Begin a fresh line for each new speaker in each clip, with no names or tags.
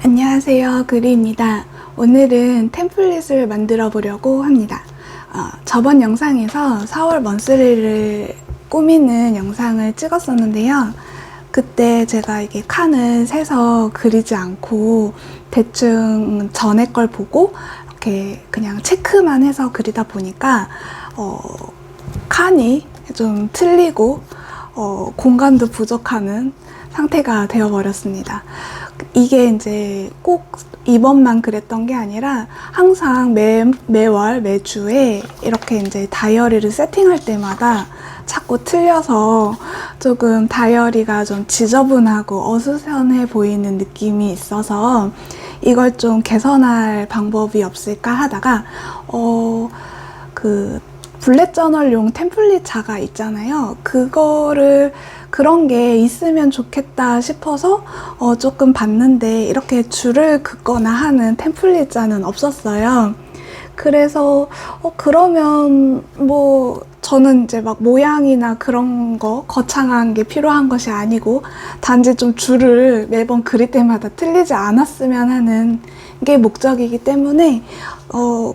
안녕하세요, 그리입니다. 오늘은 템플릿을 만들어 보려고 합니다. 저번 영상에서 4월 먼스리를 꾸미는 영상을 찍었었는데요. 그때 제가 이게 칸을 세서 그리지 않고 대충 전에 걸 보고 이렇게 그냥 체크만 해서 그리다 보니까 칸이 좀 틀리고 공간도 부족하는 상태가 되어버렸습니다. 이게 이제 꼭 이번만 그랬던 게 아니라 항상 매월, 매주에 이렇게 이제 다이어리를 세팅할 때마다 자꾸 틀려서 조금 다이어리가 좀 지저분하고 어수선해 보이는 느낌이 있어서 이걸 좀 개선할 방법이 없을까 하다가 그 블랙 저널용 템플릿 자가 있잖아요. 그런 게 있으면 좋겠다 싶어서 조금 봤는데 이렇게 줄을 긋거나 하는 템플릿 자는 없었어요. 그래서 그러면 뭐 저는 이제 막 모양이나 그런 거 거창한 게 필요한 것이 아니고 단지 좀 줄을 매번 그릴 때마다 틀리지 않았으면 하는 게 목적이기 때문에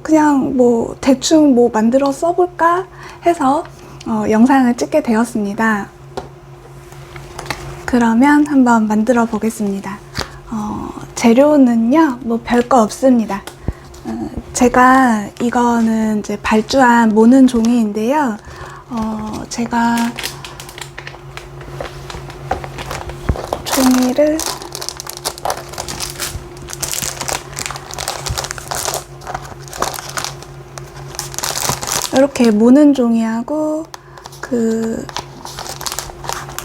그냥 뭐 대충 뭐 만들어 써볼까 해서 영상을 찍게 되었습니다. 그러면 한번 만들어 보겠습니다. 재료는요, 뭐 별거 없습니다. 제가 이거는 이제 발주한 모는 종이인데요. 제가 종이를 이렇게 모는 종이하고 그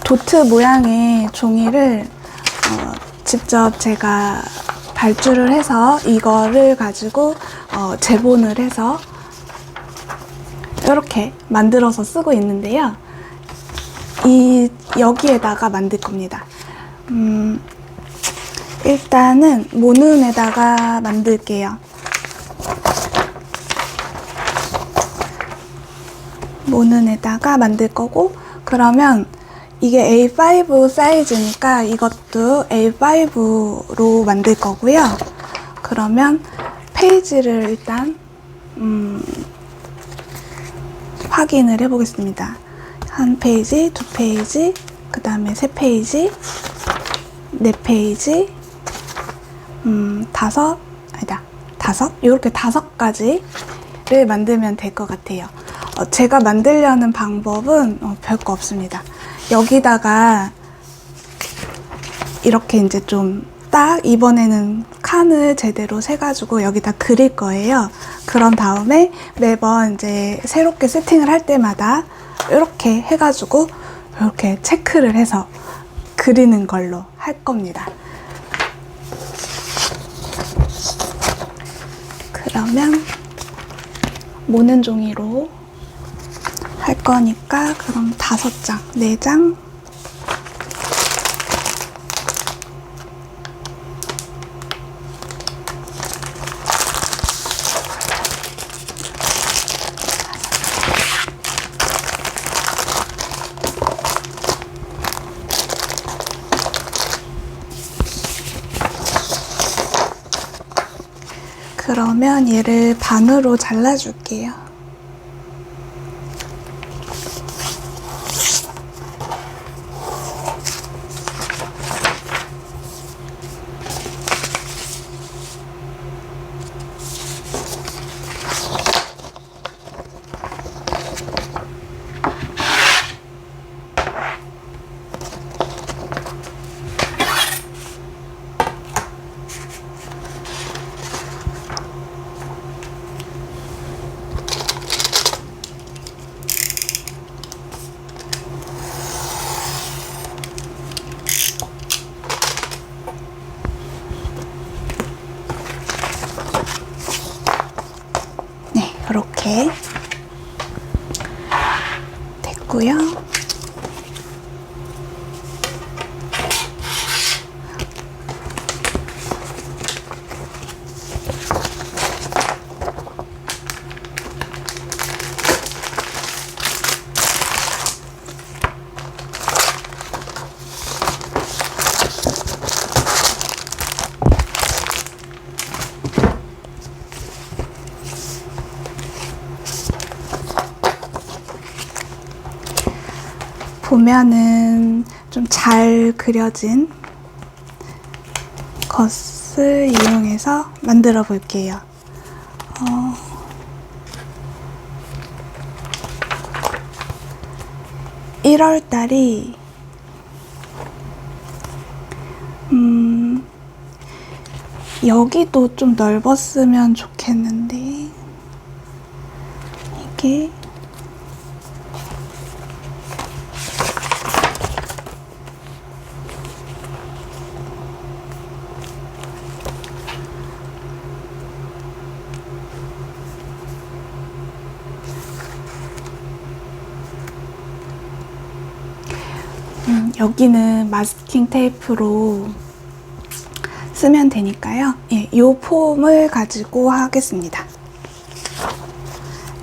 도트 모양의 종이를 직접 제가 발주를 해서 이거를 가지고 재본을 해서 이렇게 만들어서 쓰고 있는데요. 여기에다가 만들 겁니다. 일단은 모눈에다가 만들게요. 모눈에다가 만들 거고, 그러면 이게 A5 사이즈니까 이것도 A5로 만들 거고요. 그러면 페이지를 일단 확인을 해 보겠습니다. 한 페이지, 두 페이지, 그 다음에 세 페이지, 네 페이지, 다섯, 이렇게 5가지를 만들면 될 것 같아요. 제가 만들려는 방법은 별거 없습니다. 여기다가 이렇게 이제 좀 딱 이번에는 칸을 제대로 세가지고 여기다 그릴 거예요. 그런 다음에 매번 이제 새롭게 세팅을 할 때마다 이렇게 해가지고 이렇게 체크를 해서 그리는 걸로 할 겁니다. 그러면 모는 종이로 할 거니까 그럼 5장, 4장, 그러면 얘를 반으로 잘라줄게요. 이렇게 됐고요. 보면은 좀 잘 그려진 것을 이용해서 만들어 볼게요. 1월 달이 여기도 좀 넓었으면 좋겠는데 이게 여기는 마스킹 테이프로 쓰면 되니까요. 예, 이 폼을 가지고 하겠습니다.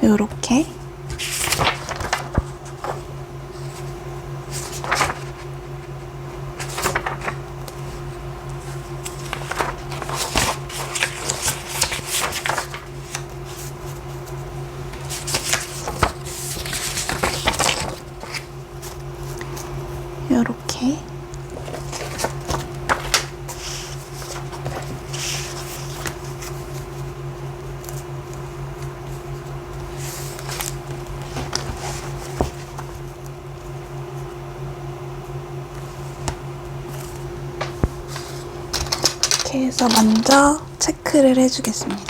요렇게 요렇게 이렇게 해서 먼저 체크를 해주겠습니다.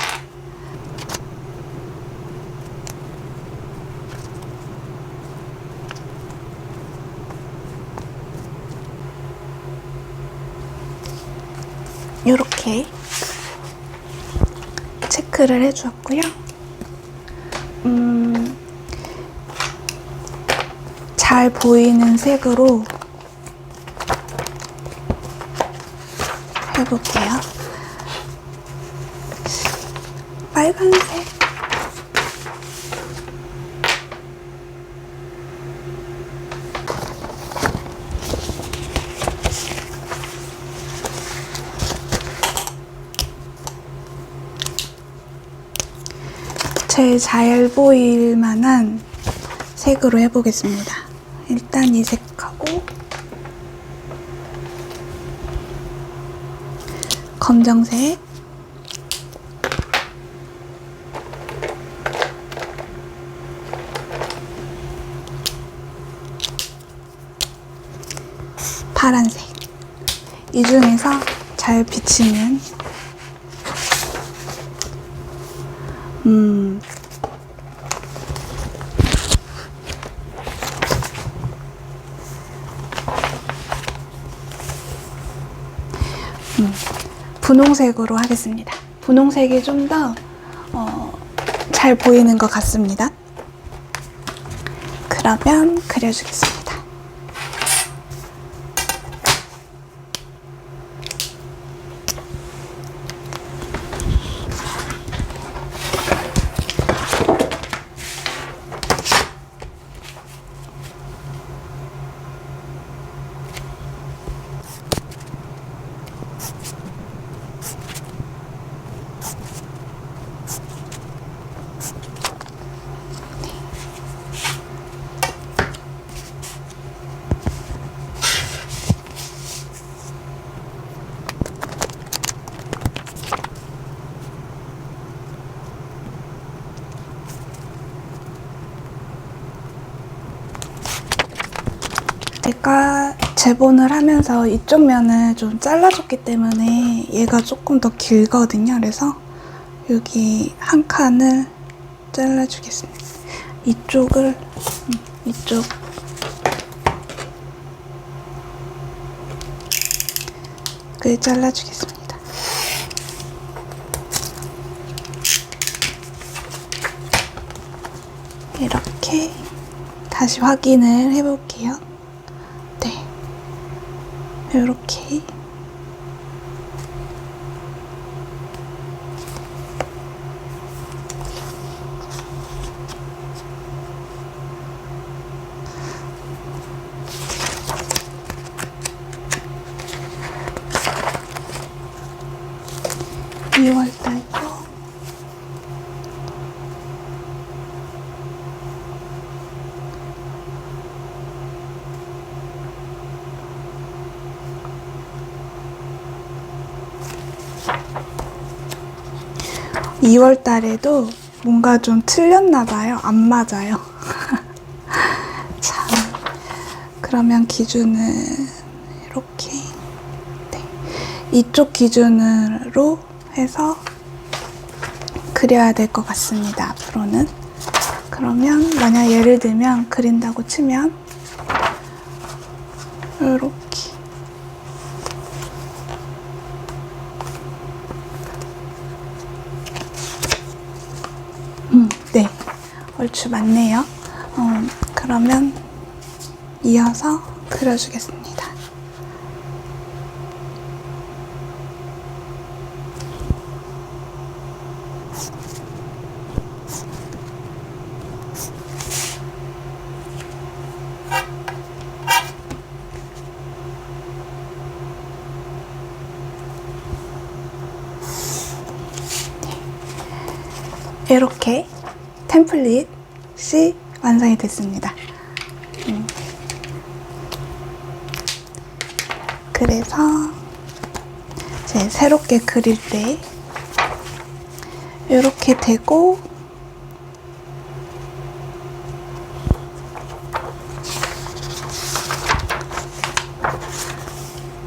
이렇게 체크를 해주었고요. 잘 보이는 색으로 해볼게요. 빨간색. 제일 잘 보일 만한 색으로 해보겠습니다. 일단 이 색하고 검정색, 파란색, 이 중에서 잘 비치는 분홍색으로 하겠습니다. 분홍색이 좀 더 잘 보이는 것 같습니다. 그러면 그려주겠습니다. 제가 재본을 하면서 이쪽 면을 좀 잘라줬기 때문에 얘가 조금 더 길거든요. 그래서 여기 한 칸을 잘라주겠습니다. 이쪽을 이쪽 을 잘라주겠습니다. 이렇게 다시 확인을 해볼게요. 네, 이렇게 (2월달) 거 (2월) 달에도 뭔가 좀 틀렸나 봐요. 안 맞아요. 참. 그러면 기준은 이렇게, 네. 이쪽 기준으로 해서 그려야 될 것 같습니다. 앞으로는. 그러면 만약 예를 들면 그린다고 치면 이렇게. 네, 얼추 맞네요. 그러면 이어서 그려주겠습니다. 이렇게 템플릿이 완성이 됐습니다. 그래서 이제 새롭게 그릴 때 이렇게 되고,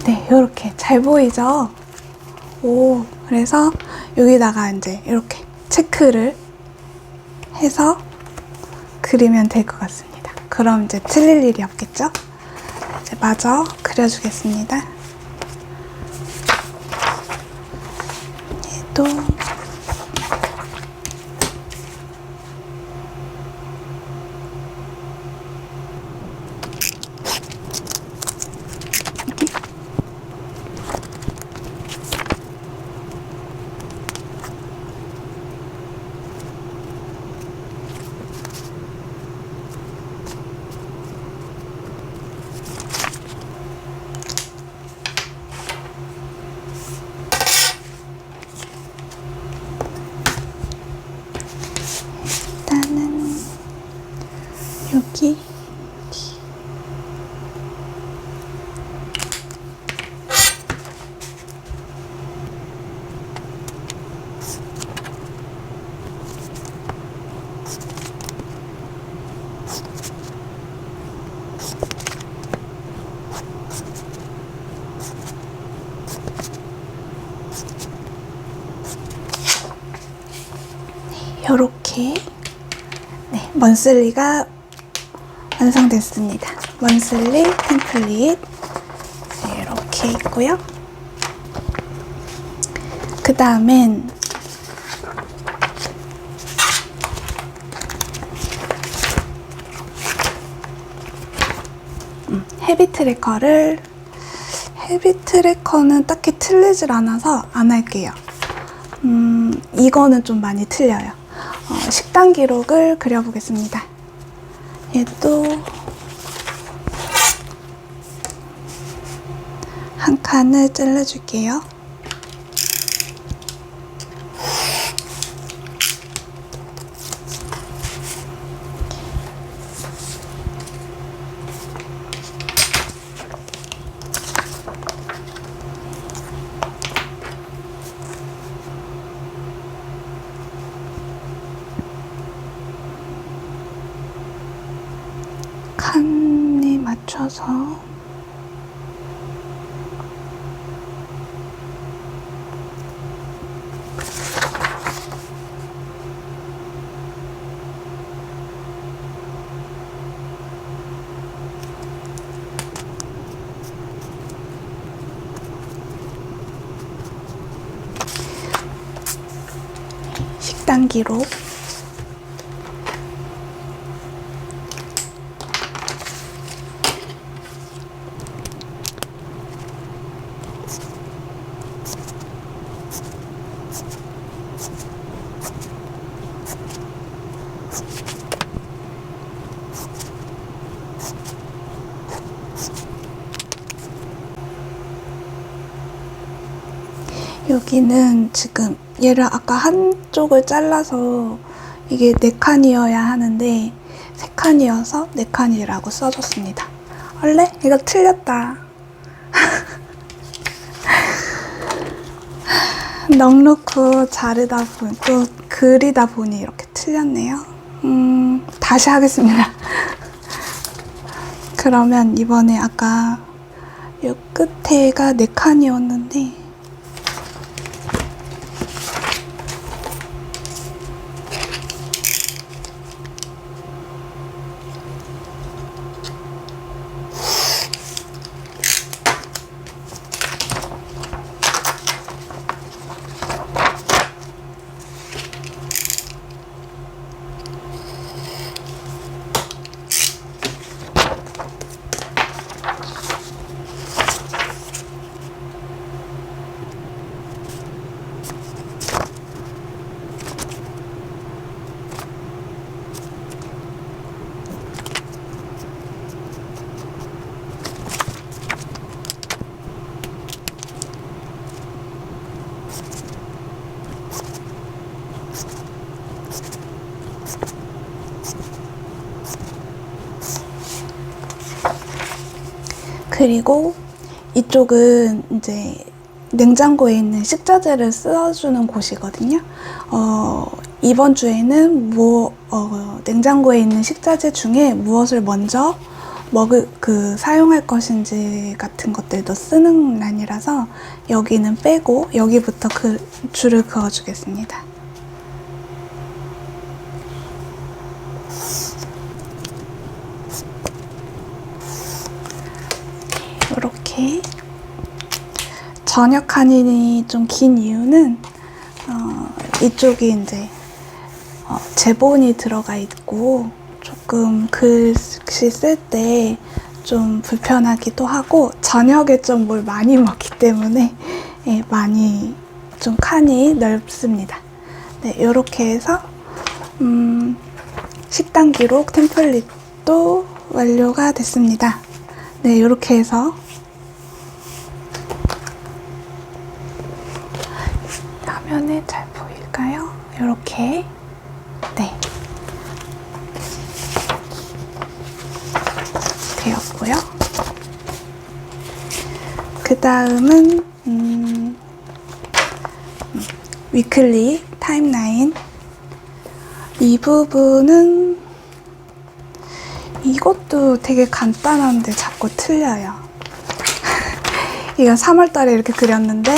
네, 이렇게 잘 보이죠? 오, 그래서 여기다가 이제 이렇게 체크를 해서 그리면 될 것 같습니다. 그럼 이제 틀릴 일이 없겠죠? 이제 마저 그려주겠습니다. 얘도 일단은 여기 이렇게, 네, 먼슬리가 완성됐습니다. 먼슬리 템플릿 이렇게 있고요. 그 다음엔 헤비 트래커는 딱히 틀리질 않아서 안 할게요. 이거는 좀 많이 틀려요. 식단 기록을 그려보겠습니다. 얘도 한 칸을 잘라줄게요. 칸에 맞춰서 식단 기록 여기는 지금 얘를 아까 한쪽을 잘라서 이게 4칸이어야 하는데 3칸이어서 4칸이라고 써줬습니다. 원래 이거 틀렸다. 넉놓고 자르다 보니 또 그리다 보니 이렇게 틀렸네요. 다시 하겠습니다. 그러면 이번에 아까 이 끝에가 4칸이었는데 그리고 이쪽은 이제 냉장고에 있는 식자재를 써주는 곳이거든요. 이번 주에는 냉장고에 있는 식자재 중에 무엇을 먼저 사용할 것인지 같은 것들도 쓰는 란이라서 여기는 빼고 여기부터 줄을 그어주겠습니다. 이렇게 저녁 칸이 좀 긴 이유는 이쪽이 이제 제본이 들어가 있고 조금 글씨 쓸 때 좀 불편하기도 하고 저녁에 좀 뭘 많이 먹기 때문에 많이 좀 칸이 넓습니다. 네, 이렇게 해서 식단 기록 템플릿도 완료가 됐습니다. 네, 이렇게 해서 화면에 잘 보일까요? 이렇게 네 되었고요. 그 다음은 위클리 타임라인 이 부분은 이것도 되게 간단한데 자꾸 틀려요. 이거 3월달에 이렇게 그렸는데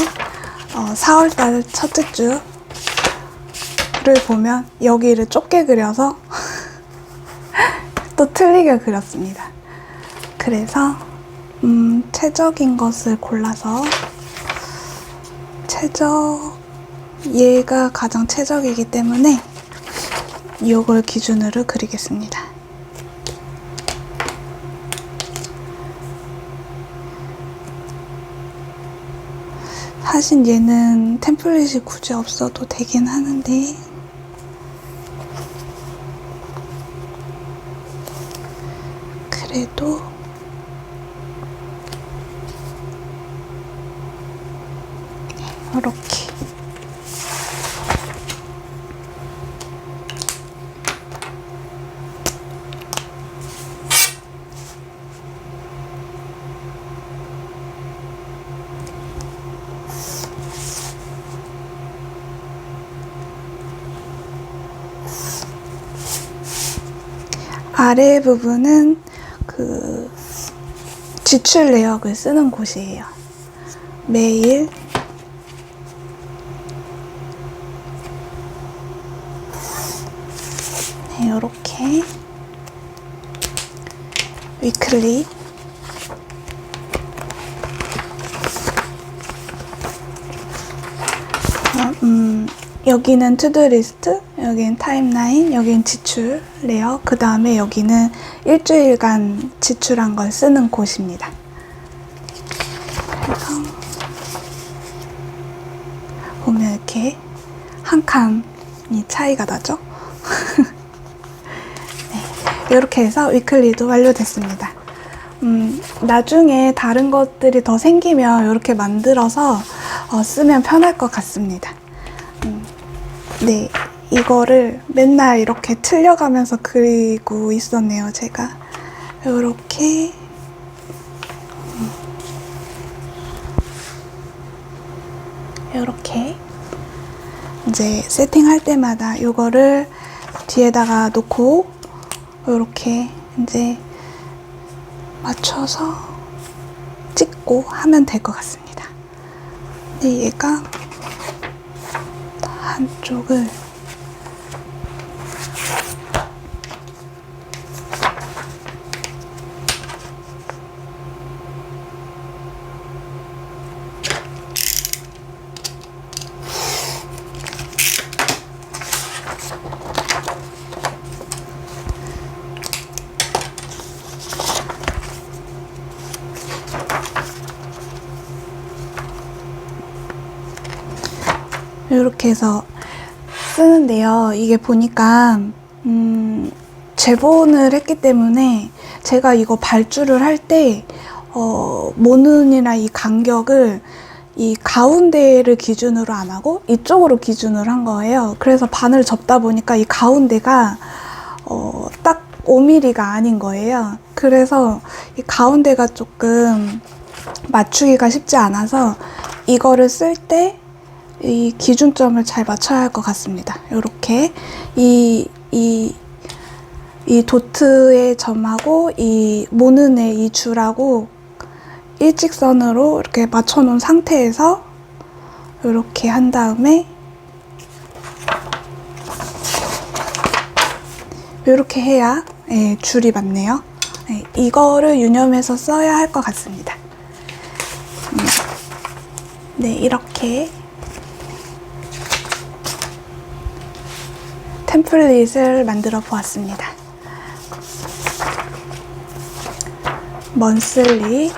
4월달 첫째 주를 보면 여기를 좁게 그려서 또 틀리게 그렸습니다. 그래서 최적인 것을 골라서 얘가 가장 최적이기 때문에 이걸 기준으로 그리겠습니다. 사실 얘는 템플릿이 굳이 없어도 되긴 하는데 그래도 이렇게 아래 부분은 그 지출 내역을 쓰는 곳이에요. 매일 네, 이렇게 위클리 여기는 투두리스트, 여기는 타임라인, 여기는 지출 내역, 그 다음에 여기는 일주일간 지출한 걸 쓰는 곳입니다. 그래서 보면 이렇게 한 칸이 차이가 나죠? 네, 이렇게 해서 위클리도 완료됐습니다. 나중에 다른 것들이 더 생기면 이렇게 만들어서 쓰면 편할 것 같습니다. 네, 이거를 맨날 이렇게 틀려가면서 그리고 있었네요, 제가. 이렇게 이렇게 이제 세팅할 때마다 이거를 뒤에다가 놓고 이렇게 이제 맞춰서 찍고 하면 될 것 같습니다. 근데 얘가 한쪽을 이렇게 해서 쓰는데요. 이게 보니까 재본을 했기 때문에 제가 이거 발주를 할 때 모눈이나 이 간격을 이 가운데를 기준으로 안 하고 이쪽으로 기준으로 한 거예요. 그래서 바늘 접다 보니까 이 가운데가 딱 5mm가 아닌 거예요. 그래서 이 가운데가 조금 맞추기가 쉽지 않아서 이거를 쓸 때 이 기준점을 잘 맞춰야 할 것 같습니다. 이렇게 이 도트의 점하고 이 모눈의 이 줄하고 일직선으로 이렇게 맞춰 놓은 상태에서 이렇게 한 다음에 이렇게 해야 줄이 맞네요. 이거를 유념해서 써야 할 것 같습니다. 네, 이렇게 템플릿을 만들어 보았습니다. 먼슬리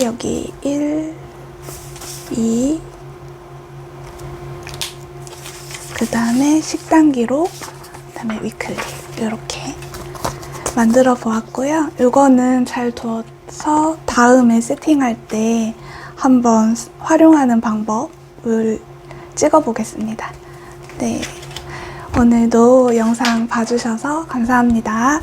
여기 1, 2, 그 다음에 식단기로, 그 다음에 위클리 이렇게 만들어 보았고요. 이거는 잘 둬서 다음에 세팅할 때 한번 활용하는 방법을 찍어 보겠습니다. 네, 오늘도 영상 봐주셔서 감사합니다.